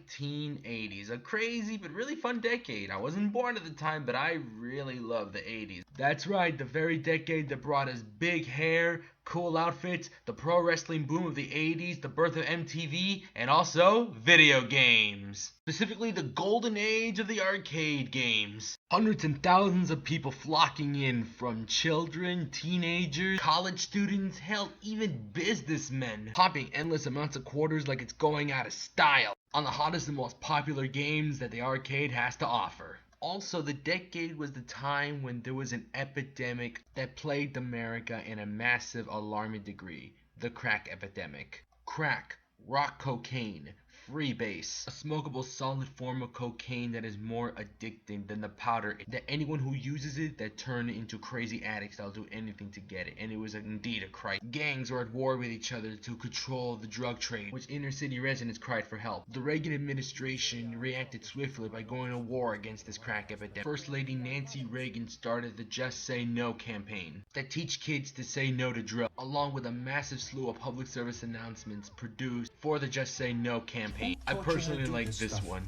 1980s, a crazy but really fun decade. I wasn't born at the time, but I really love the 80s. That's right, the very decade that brought us big hair, cool outfits, the pro wrestling boom of the 80s, the birth of MTV, and also video games. Specifically, the golden age of the arcade games. Hundreds and thousands of people flocking in, from children, teenagers, college students, hell, even businessmen, popping endless amounts of quarters like it's going out of style on the hottest and most popular games that the arcade has to offer. Also, the decade was the time when there was an epidemic that plagued America in a massive, alarming degree. The crack epidemic. Crack, rock cocaine, freebase, a smokable solid form of cocaine that is more addicting than the powder that anyone who uses it that turn into crazy addicts that'll do anything to get it. And it was indeed a crisis. Gangs were at war with each other to control the drug trade, which inner city residents cried for help. The Reagan administration reacted swiftly by going to war against this crack epidemic. First Lady Nancy Reagan started the Just Say No campaign that teach kids to say no to drugs, along with a massive slew of public service announcements produced for the Just Say No campaign. I personally like this one.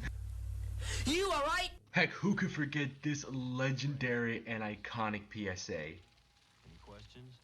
You alright? Heck, who could forget this legendary and iconic PSA? Any questions?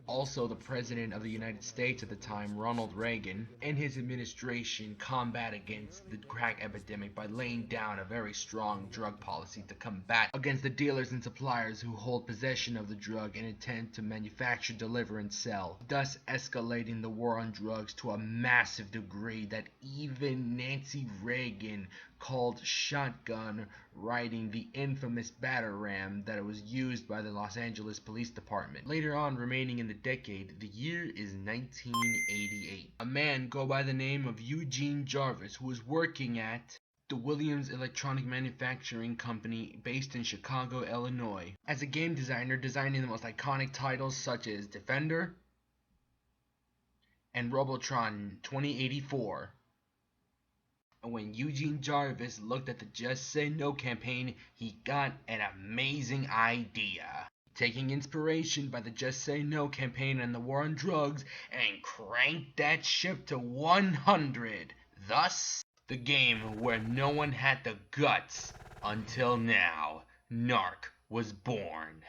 Also, the President of the United States at the time, Ronald Reagan, and his administration combat against the crack epidemic by laying down a very strong drug policy to combat against the dealers and suppliers who hold possession of the drug and intend to manufacture, deliver, and sell, thus escalating the war on drugs to a massive degree that even Nancy Reagan called shotgun riding the infamous batter ram that was used by the Los Angeles Police Department. Later on, remaining in the decade, the year is 1988. A man go by the name of Eugene Jarvis, who was working at the Williams Electronic Manufacturing Company based in Chicago, Illinois, as a game designer, designing the most iconic titles such as Defender and Robotron 2084. And when Eugene Jarvis looked at the Just Say No campaign, he got an amazing idea. Taking inspiration by the Just Say No campaign and the war on drugs, and cranked that ship to 100. Thus, the game where no one had the guts until now. NARC was born.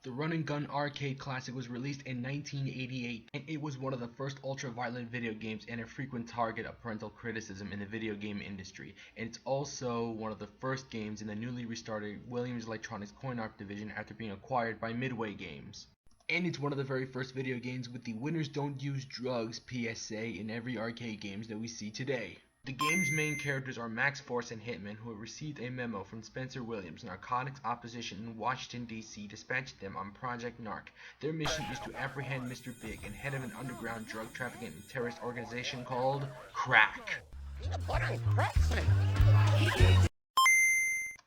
The Run and Gun arcade classic was released in 1988, and it was one of the first ultra-violent video games and a frequent target of parental criticism in the video game industry. And it's also one of the first games in the newly restarted Williams Electronics coin-op division after being acquired by Midway Games. And it's one of the very first video games with the Winners Don't Use Drugs PSA in every arcade games that we see today. The game's main characters are Max Force and Hitman, who have received a memo from Spencer Williams, narcotics opposition in Washington, D.C., dispatched them on Project NARC. Their mission is to apprehend Mr.Big and head of an underground drug trafficking and terrorist organization called Crack.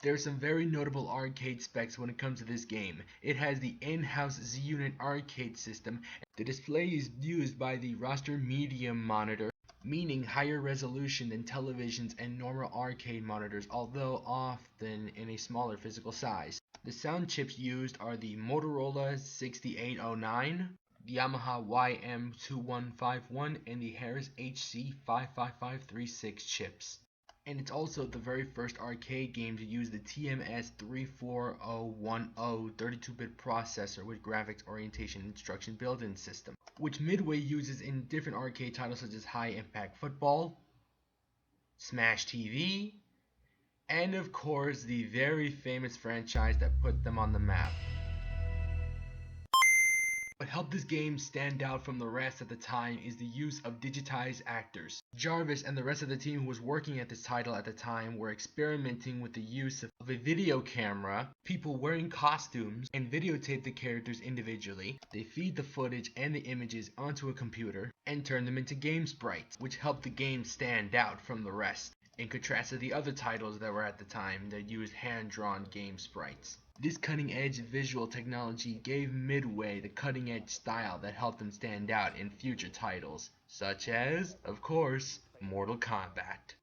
There are some very notable arcade specs when it comes to this game. It has the in-house Z-Unit arcade system. The display is used by the roster medium monitor, meaning higher resolution than televisions and normal arcade monitors, although often in a smaller physical size. The sound chips used are the Motorola 6809, the Yamaha YM2151, and the Harris HC 55536 chips. And it's also the very first arcade game to use the TMS 34010 32-bit processor with graphics orientation instruction built-in system, which Midway uses in different arcade titles such as High Impact Football, Smash TV, and of course the very famous franchise that put them on the map. What helped this game stand out from the rest at the time is the use of digitized actors. Jarvis and the rest of the team who was working at this title at the time were experimenting with the use of a video camera, people wearing costumes, and videotape the characters individually. They feed the footage and the images onto a computer and turn them into game sprites, which helped the game stand out from the rest, in contrast to the other titles that were at the time that used hand-drawn game sprites. This cutting-edge visual technology gave Midway the cutting-edge style that helped them stand out in future titles, such as, of course, Mortal Kombat.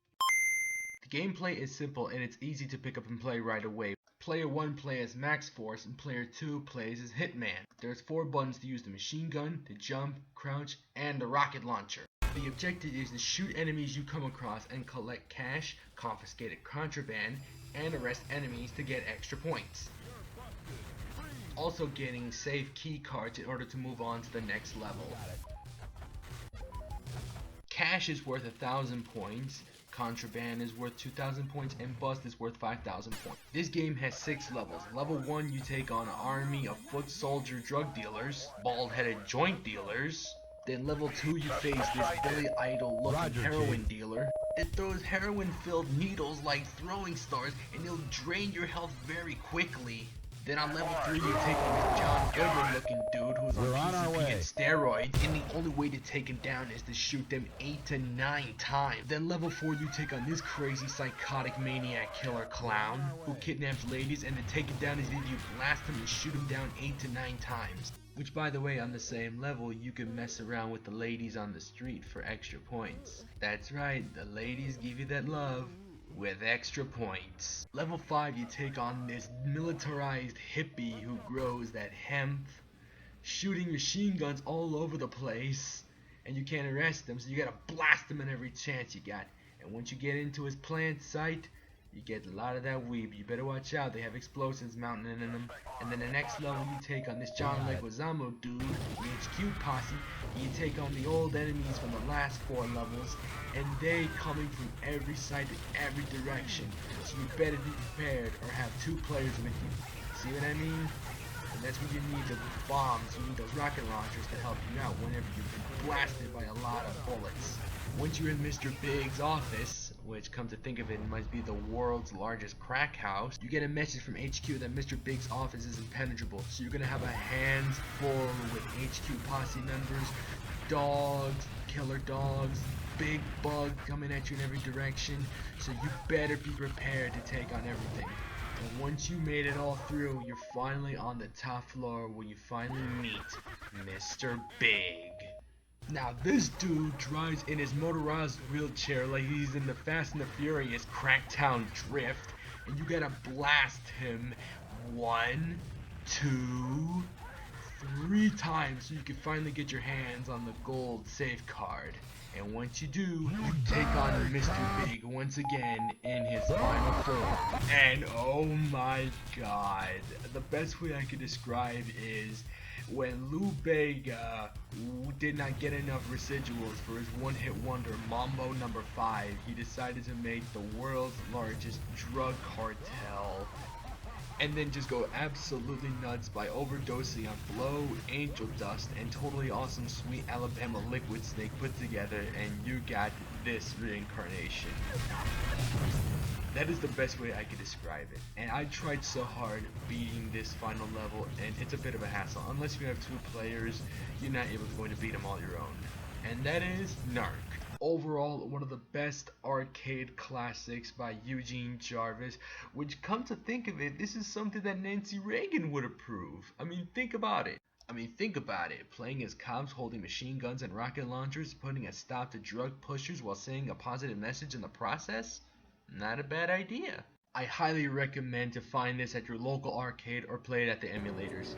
The gameplay is simple and it's easy to pick up and play right away. Player 1 plays as Max Force and Player 2 plays as Hitman. There's 4 buttons to use: the machine gun, the jump, crouch, and the rocket launcher. The objective is to shoot enemies you come across and collect cash, confiscated contraband, and arrest enemies to get extra points. Also getting save key cards in order to move on to the next level. Cash is worth 1,000 points, contraband is worth 2,000 points, and bust is worth 5,000 points. This game has 6 levels. Level 1 you take on an army of foot soldier drug dealers, bald-headed joint dealers. Then level 2 you face this Billy Idol looking heroin dealer that throws heroin filled needles like throwing stars and he'll drain your health very quickly. Then on level 3 you take on this John Goodman looking dude who's on PCP and steroids, and the only way to take him down is to shoot them 8 to 9 times. Then level 4 you take on this crazy psychotic maniac killer clown who kidnaps ladies, and to take him down is either you blast him and shoot him down 8 to 9 times. Which, by the way, on the same level you can mess around with the ladies on the street for extra points. That's right, the ladies give you that love with extra points. Level 5 you take on this militarized hippie who grows that hemp, shooting machine guns all over the place, and you can't arrest him, so you gotta blast him in every chance you got. And once you get into his plant site, you get a lot of that weed, but you better watch out, they have explosives mounting in them. And then the next level you take on this John Leguizamo dude, the HQ posse, you take on the old enemies from the last 4 levels, and they coming from every side to every direction, so you better be prepared or have 2 players with you. See what I mean? And that's when you need the bombs, you need those rocket launchers to help you out whenever you've been blasted by a lot of bullets. Once you're in Mr. Big's office, which come to think of it must be the world's largest crack house, you get a message from HQ that Mr. Big's office is impenetrable, so you're gonna have a hands full with HQ posse members, dogs, killer dogs, big bug coming at you in every direction, so you better be prepared to take on everything. And once you made it all through, you're finally on the top floor where you finally meet Mr. Big. Now this dude drives in his motorized wheelchair like he's in the Fast and the Furious Cracktown Drift, and you gotta blast him 1, 2, 3 times so you can finally get your hands on the gold safe card. And once you do, you take on Mr. Big once again in his final form. And oh my god, the best way I could describe is when Lou Bega did not get enough residuals for his one-hit wonder Mambo No. 5, he decided to make the world's largest drug cartel and then just go absolutely nuts by overdosing on Blow, Angel Dust, and Totally Awesome Sweet Alabama Liquid Snake put together, and you got this reincarnation. That is the best way I could describe it. And I tried so hard beating this final level, and it's a bit of a hassle. Unless you have 2 players, you're not going to beat them all your own. And that is NARC. Overall, one of the best arcade classics by Eugene Jarvis, which, come to think of it, this is something that Nancy Reagan would approve. I mean, think about it. Playing as cops holding machine guns and rocket launchers, putting a stop to drug pushers while saying a positive message in the process? Not a bad idea. I highly recommend to find this at your local arcade or play it at the emulators.